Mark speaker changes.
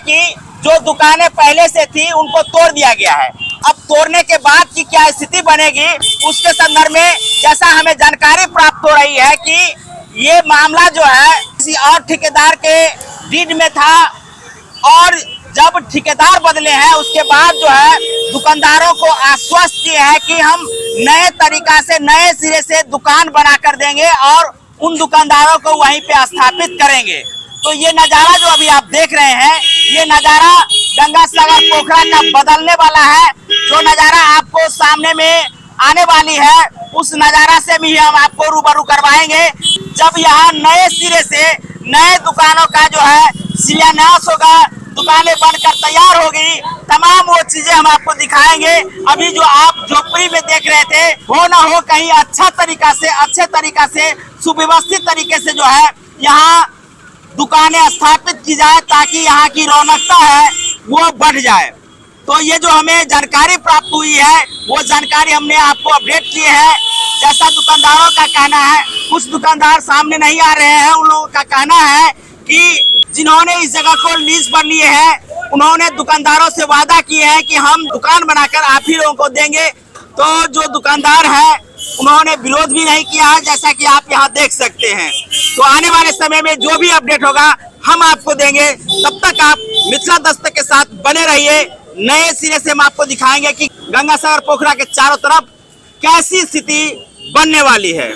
Speaker 1: कि जो दुकानें पहले से थी उनको तोड़ दिया गया है। अब तोड़ने के बाद की क्या स्थिति बनेगी उसके संदर्भ में जैसा हमें जानकारी प्राप्त हो रही है कि ये मामला जो है किसी और ठेकेदार के डीड में था और जब ठेकेदार बदले हैं उसके बाद जो है दुकानदारों को आश्वस्त किए हैं कि हम नए तरीका से नए सिरे से दुकान बना कर देंगे और उन दुकानदारों को वहीं पे स्थापित करेंगे। तो ये नज़ारा जो अभी आप देख रहे हैं ये नज़ारा गंगा सागर पोखरा का बदलने वाला है। जो नज़ारा आपको सामने में आने वाली है उस नज़ारा से भी हम आपको रूबरू करवाएंगे जब यहाँ नए सिरे से नए दुकानों का जो है शिलान्यास होगा, दुकानें बनकर तैयार होगी, तमाम वो चीजें हम आपको दिखाएंगे। अभी जो आप झोपड़ी में देख रहे थे हो ना हो कहीं अच्छे तरीका से सुव्यवस्थित तरीके से जो है यहाँ दुकानें स्थापित की जाए ताकि यहाँ की रौनकता है वो बढ़ जाए। तो ये जो हमें जानकारी प्राप्त हुई है वो जानकारी हमने आपको अपडेट किए हैं। जैसा दुकानदारों का कहना है, कुछ दुकानदार सामने नहीं आ रहे हैं, उन लोगों का कहना है कि जिन्होंने इस जगह को लीज पर लिए हैं उन्होंने दुकानदारों से वादा किए हैं कि हम दुकान बनाकर आप ही लोगों को देंगे। तो जो दुकानदार है उन्होंने विरोध भी नहीं किया है जैसा कि आप यहाँ देख सकते हैं। तो आने वाले समय में जो भी अपडेट होगा हम आपको देंगे। तब तक आप मिथिला दस्तक के साथ बने रहिए। नए सिरे से हम आपको दिखाएंगे कि गंगा सागर पोखरा के चारों तरफ कैसी स्थिति बनने वाली है।